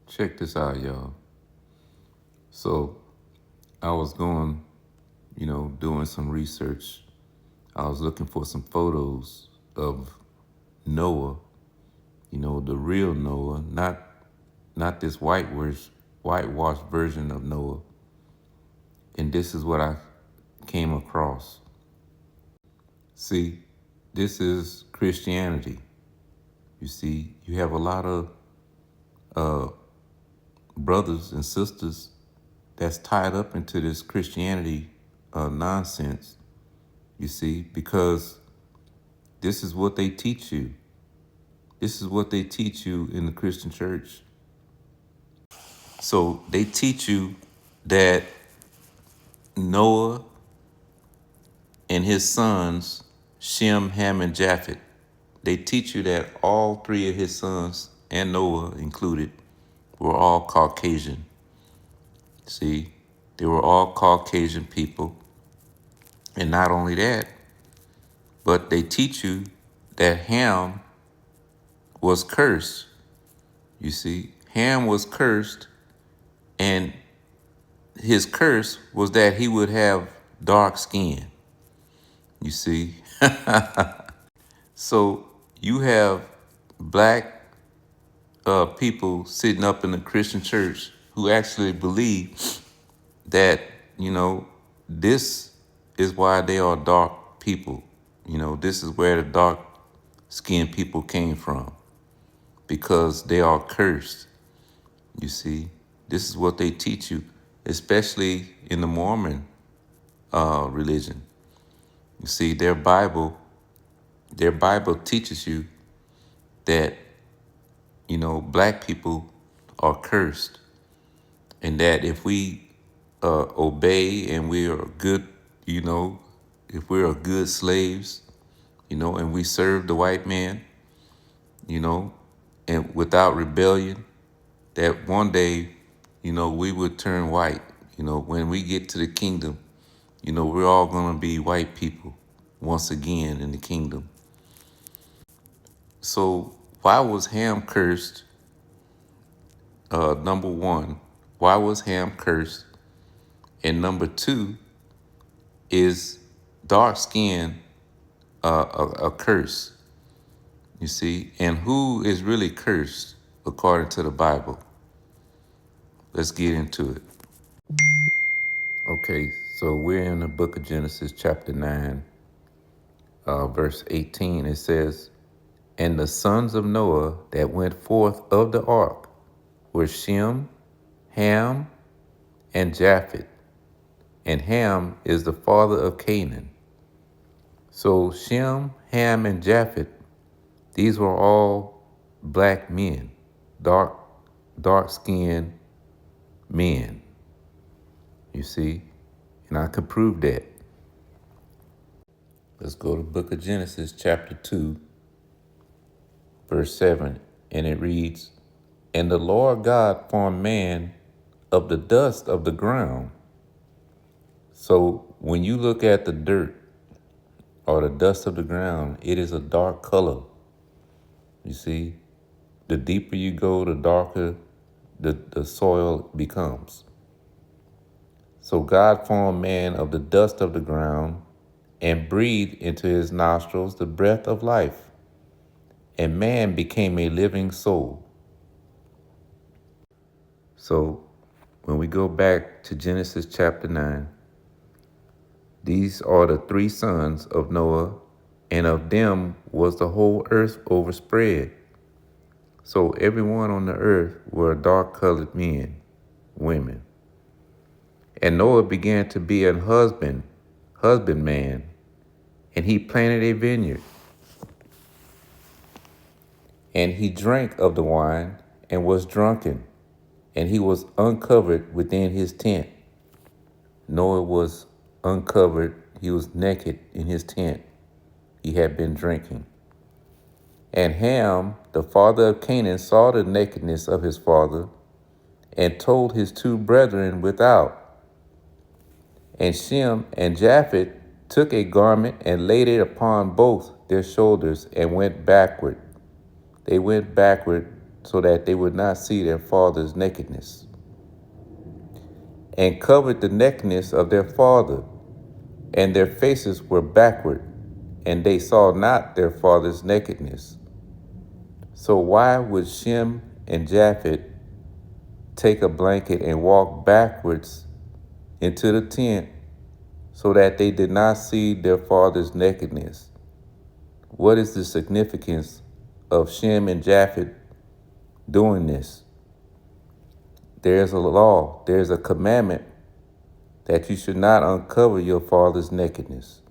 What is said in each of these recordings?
Check this out, y'all. So I was going, doing some research. I was looking for some photos of Noah, the real Noah, not this whitewashed version of Noah. And this is what I came across. See, this is Christianity. You see, you have a lot of brothers and sisters that's tied up into this Christianity nonsense, you see, because this is what they teach you. This is what they teach you in the Christian church. So they teach you that Noah and his sons, Shem, Ham, and Japheth, they teach you that all three of his sons, and Noah included, were all Caucasian. See, they were all Caucasian people. And not only that, but they teach you that Ham was cursed. You see, Ham was cursed, and his curse was that he would have dark skin. You see, so you have black people sitting up in the Christian church who actually believe that, this is why they are dark people. This is where the dark skinned people came from, because they are cursed. You see, this is what they teach you, especially in the Mormon religion. You see, their Bible teaches you that, black people are cursed, and that if we obey and we are good, if we are good slaves, and we serve the white man, and without rebellion, that one day, we would turn white. When we get to the kingdom, we're all going to be white people once again in the kingdom. So why was Ham cursed? Number one, why was Ham cursed? And number two, is dark skin a curse? You see, and who is really cursed according to the Bible? Let's get into it. Okay, so we're in the book of Genesis, chapter 9, verse 18. It says, "And the sons of Noah that went forth of the ark were Shem, Ham, and Japheth. And Ham is the father of Canaan." So Shem, Ham, and Japheth, these were all black men, dark-skinned men, you see? And I could prove that. Let's go to the book of Genesis, chapter 2, verse 7. And it reads, "And the Lord God formed man of the dust of the ground." So when you look at the dirt or the dust of the ground, it is a dark color. You see, the deeper you go, the darker the soil becomes. So God formed man of the dust of the ground and breathed into his nostrils the breath of life, and man became a living soul. So when we go back to Genesis chapter 9, these are the three sons of Noah, and of them was the whole earth overspread. So everyone on the earth were dark-colored men, women. And Noah began to be an husbandman, and he planted a vineyard. And he drank of the wine and was drunken, and he was uncovered within his tent. Noah was uncovered, he was naked in his tent. He had been drinking. And Ham, the father of Canaan, saw the nakedness of his father, and told his two brethren without. And Shem and Japheth took a garment and laid it upon both their shoulders and went backward. They went backward so that they would not see their father's nakedness, and covered the nakedness of their father, and their faces were backward, and they saw not their father's nakedness. So why would Shem and Japheth take a blanket and walk backwards into the tent so that they did not see their father's nakedness? What is the significance of Shem and Japheth doing this? There's a law, there's a commandment that you should not uncover your father's nakedness.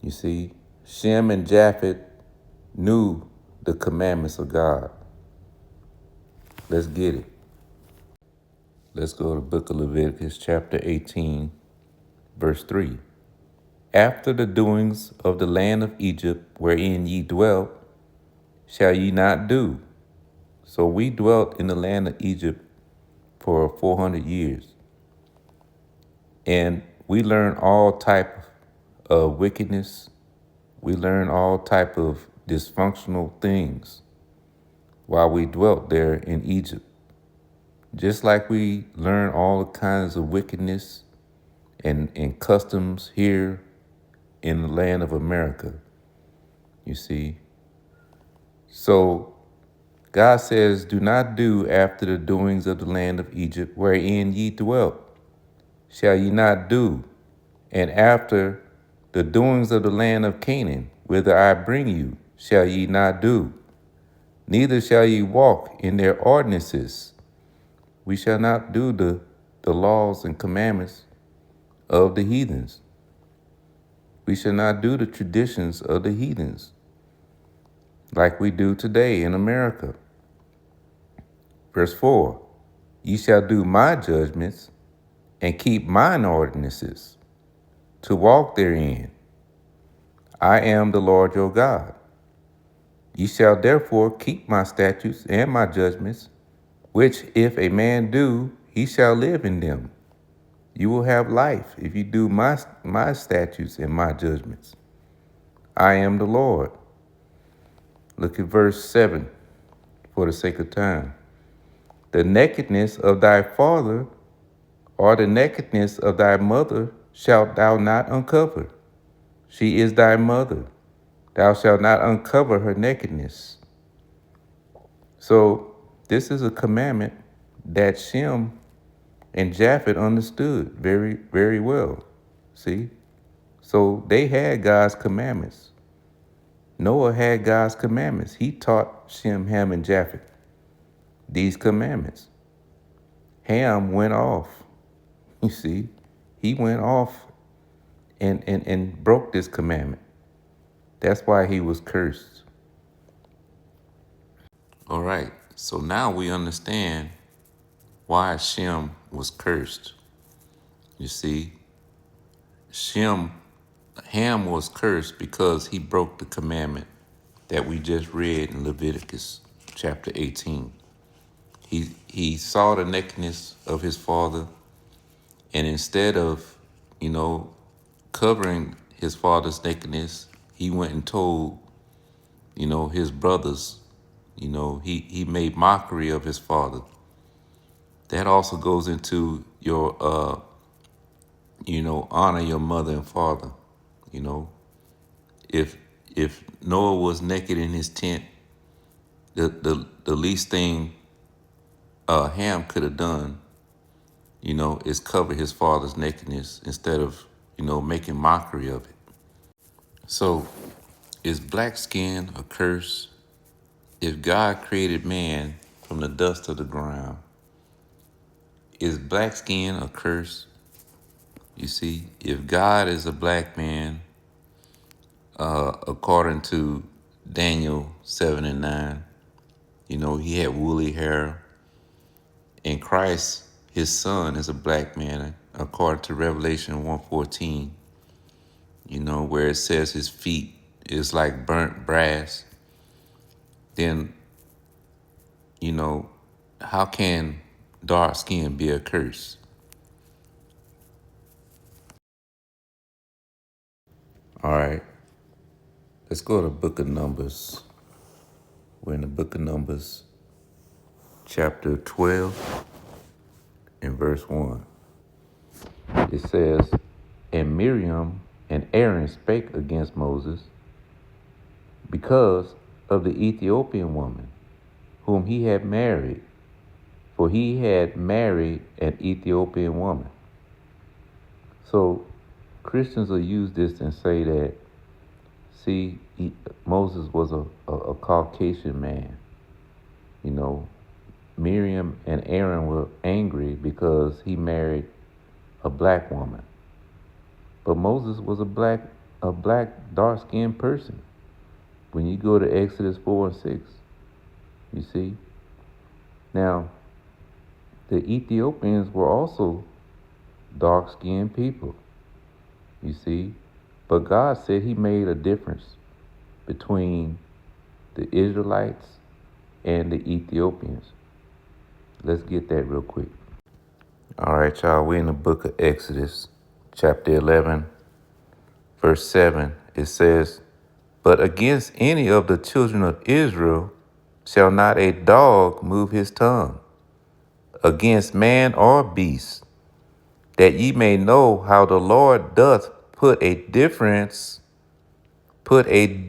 You see, Shem and Japheth knew the commandments of God. Let's get it. Let's go to the book of Leviticus, chapter 18, verse 3. After the doings of the land of Egypt wherein ye dwelt, shall ye not do. So we dwelt in the land of Egypt for 400 years. And we learned all type of wickedness. We learned all type of dysfunctional things while we dwelt there in Egypt. Just like we learn all kinds of wickedness and customs here in the land of America, you see. So God says, do not do after the doings of the land of Egypt wherein ye dwelt, shall ye not do, and after the doings of the land of Canaan, whither I bring you, shall ye not do, neither shall ye walk in their ordinances. We shall not do the laws and commandments of the heathens. We shall not do the traditions of the heathens like we do today in America. Verse 4, ye shall do my judgments and keep mine ordinances to walk therein. I am the Lord your God. Ye shall therefore keep my statutes and my judgments, which if a man do, he shall live in them. You will have life if you do my statutes and my judgments. I am the Lord. Look at verse 7 for the sake of time. The nakedness of thy father or the nakedness of thy mother shalt thou not uncover. She is thy mother. Thou shalt not uncover her nakedness. So this is a commandment that Shem and Japheth understood very, very well. See? So they had God's commandments. Noah had God's commandments. He taught Shem, Ham, and Japheth these commandments. Ham went off. You see, he went off and broke this commandment. That's why he was cursed. All right. So now we understand why Shem was cursed. You see, Ham was cursed because he broke the commandment that we just read in Leviticus chapter 18. He saw the nakedness of his father, and instead of, covering his father's nakedness, he went and told, his brothers, he made mockery of his father. That also goes into your, honor your mother and father. You know, if Noah was naked in his tent, the least thing Ham could have done, is cover his father's nakedness instead of, making mockery of it. So, is black skin a curse? If God created man from the dust of the ground, is black skin a curse? You see, if God is a black man, according to Daniel 7 and 9, he had woolly hair. And Christ, his son, is a black man, according to Revelation 1:14, where it says his feet is like burnt brass. Then, how can dark skin be a curse? All right, let's go to the book of Numbers. We're in the book of Numbers, chapter 12 and verse 1. It says, "And Miriam and Aaron spake against Moses because of the Ethiopian woman whom he had married, for he had married an Ethiopian woman." So Christians will use this and say that, see, Moses was a Caucasian man. You know, Miriam and Aaron were angry because he married a black woman. But Moses was a black dark-skinned person. When you go to Exodus 4 and 6, you see. Now, the Ethiopians were also dark-skinned people, you see. But God said he made a difference between the Israelites and the Ethiopians. Let's get that real quick. All right, y'all, we're in the book of Exodus, chapter 11, verse 7. It says, "But against any of the children of Israel shall not a dog move his tongue, against man or beast, that ye may know how the Lord doth put a difference between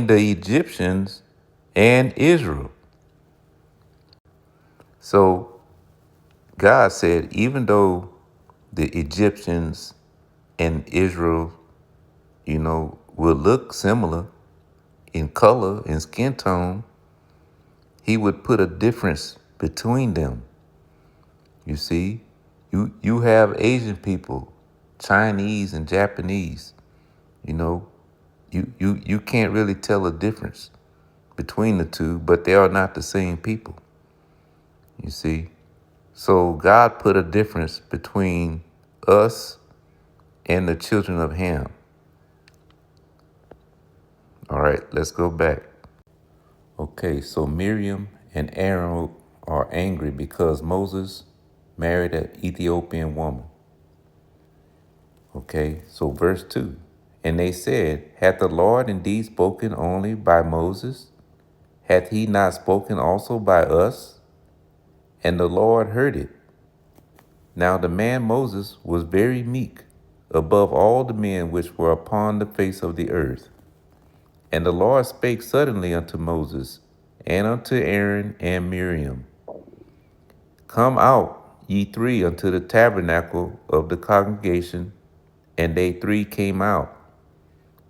the Egyptians and Israel." So God said, even though the Egyptians and Israel, will look similar in color and skin tone, he would put a difference between them. You see, you have Asian people, Chinese and Japanese, you can't really tell a difference between the two, but they are not the same people. You see? So God put a difference between us and the children of Ham. All right, let's go back. Okay, so Miriam and Aaron are angry because Moses married an Ethiopian woman. Okay, so verse 2. "And they said, Hath the Lord indeed spoken only by Moses? Hath he not spoken also by us? And the Lord heard it. Now the man Moses was very meek above all the men which were upon the face of the earth. And the Lord spake suddenly unto Moses and unto Aaron and Miriam, Come out, ye three, unto the tabernacle of the congregation. And they three came out.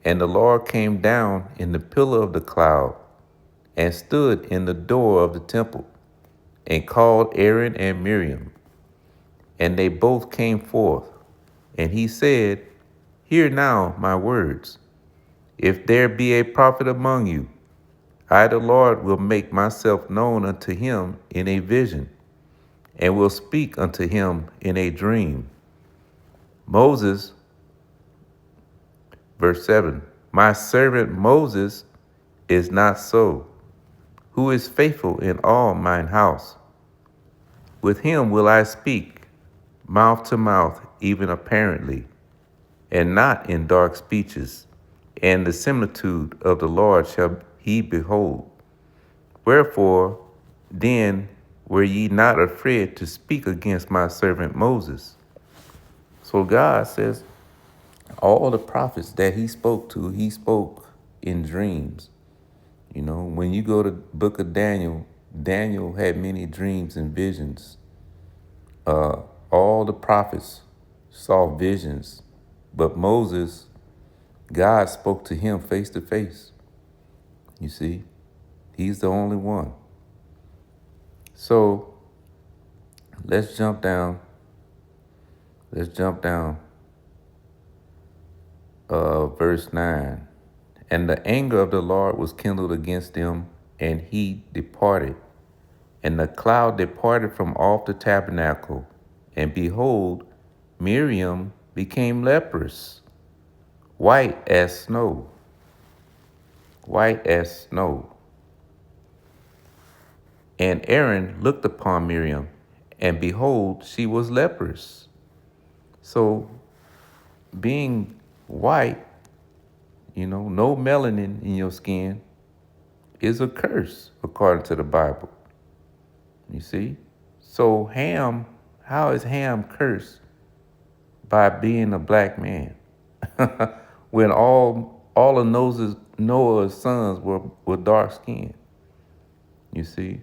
And the Lord came down in the pillar of the cloud and stood in the door of the temple and called Aaron and Miriam. And they both came forth. And he said, Hear now my words. If there be a prophet among you, I, the Lord, will make myself known unto him in a vision, and will speak unto him in a dream. Moses, verse 7, my servant Moses is not so, who is faithful in all mine house. With him will I speak, mouth to mouth, even apparently, and not in dark speeches, and the similitude of the Lord shall he behold. Wherefore, then were ye not afraid to speak against my servant Moses? So God says, all the prophets that he spoke to, he spoke in dreams. When you go to the book of Daniel, Daniel had many dreams and visions. All the prophets saw visions, but Moses, God spoke to him face to face. You see, he's the only one. So let's jump down. Verse 9. And the anger of the Lord was kindled against them, and he departed. And the cloud departed from off the tabernacle, and behold, Miriam became leprous, white as snow. White as snow. And Aaron looked upon Miriam, and behold, she was leprous. So, being white, no melanin in your skin, is a curse according to the Bible. You see? So Ham, how is Ham cursed by being a black man? When all of Noah's sons were dark skinned. You see?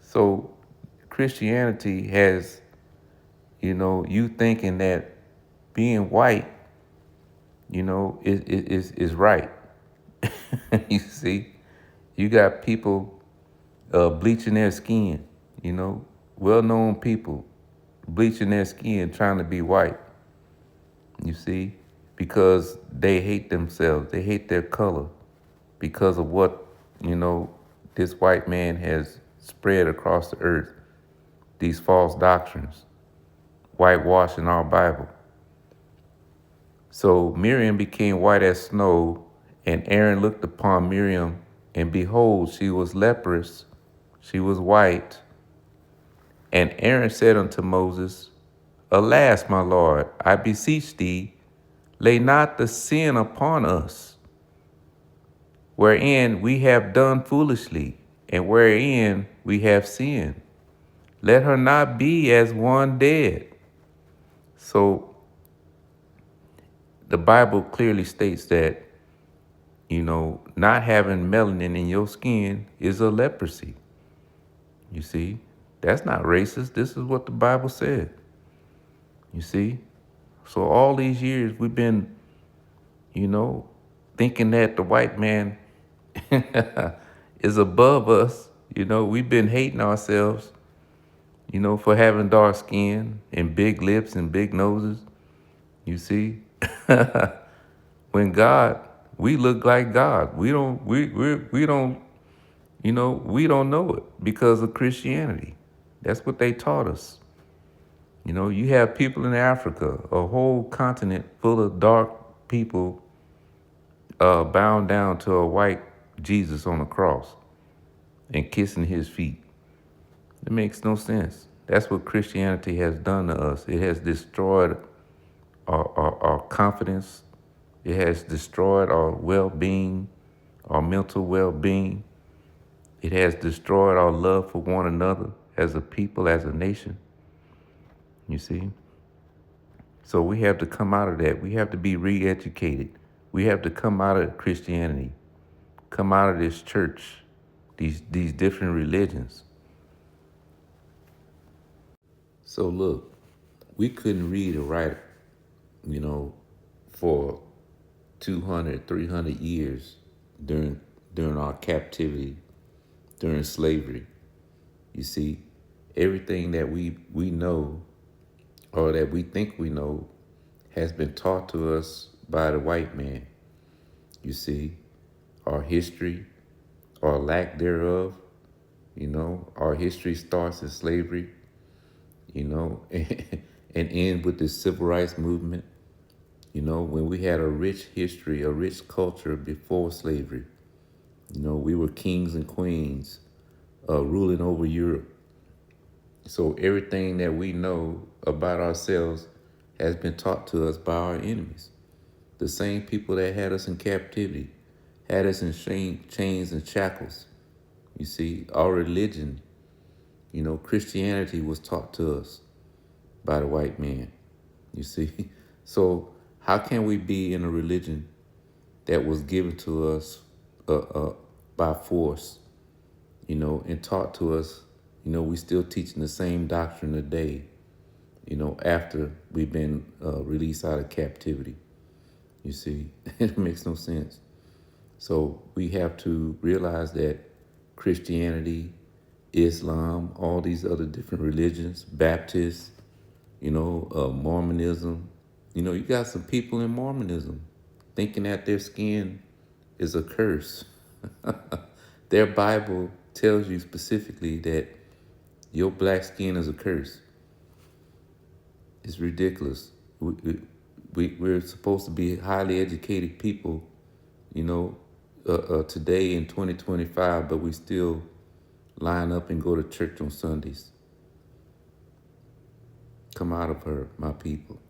So Christianity has, you thinking that being white, is right. You see? You got people bleaching their skin, well known people bleaching their skin trying to be white, you see, because they hate themselves, they hate their color because of what, this white man has spread across the earth, these false doctrines, whitewashing our Bible. So Miriam became white as snow, and Aaron looked upon Miriam, and behold, she was leprous, she was white. And Aaron said unto Moses, Alas, my Lord, I beseech thee, lay not the sin upon us, wherein we have done foolishly, and wherein we have sinned. Let her not be as one dead. So the Bible clearly states that, not having melanin in your skin is a leprosy. You see, that's not racist. This is what the Bible said. You see? So all these years we've been, thinking that the white man is above us. We've been hating ourselves, for having dark skin and big lips and big noses. You see? When God, we look like God. We don't know it because of Christianity. That's what they taught us. You have people in Africa, a whole continent full of dark people bound down to a white Jesus on a cross and kissing his feet. It makes no sense. That's what Christianity has done to us. It has destroyed our confidence. It has destroyed our well-being, our mental well-being. It has destroyed our love for one another as a people, as a nation. You see? So we have to come out of that. We have to be re-educated. We have to come out of Christianity, come out of this church, these different religions. So look, we couldn't read or write, for 200, 300 years during our captivity, during slavery. You see, everything that we know or that we think we know has been taught to us by the white man. You see, our history, or lack thereof, our history starts in slavery, and end with the civil rights movement. When we had a rich history, a rich culture before slavery. We were kings and queens ruling over Europe. So everything that we know about ourselves has been taught to us by our enemies. The same people that had us in captivity, had us in chains and shackles. You see, our religion, Christianity was taught to us by the white man. You see, so how can we be in a religion that was given to us by force, and taught to us, we still teaching the same doctrine today, after we've been released out of captivity. You see, it makes no sense. So we have to realize that Christianity, Islam, all these other different religions, Baptists, Mormonism, you got some people in Mormonism thinking that their skin is a curse. Their Bible tells you specifically that your black skin is a curse. It's ridiculous. We're supposed to be highly educated people, today in 2025, but we still line up and go to church on Sundays. Come out of her, my people.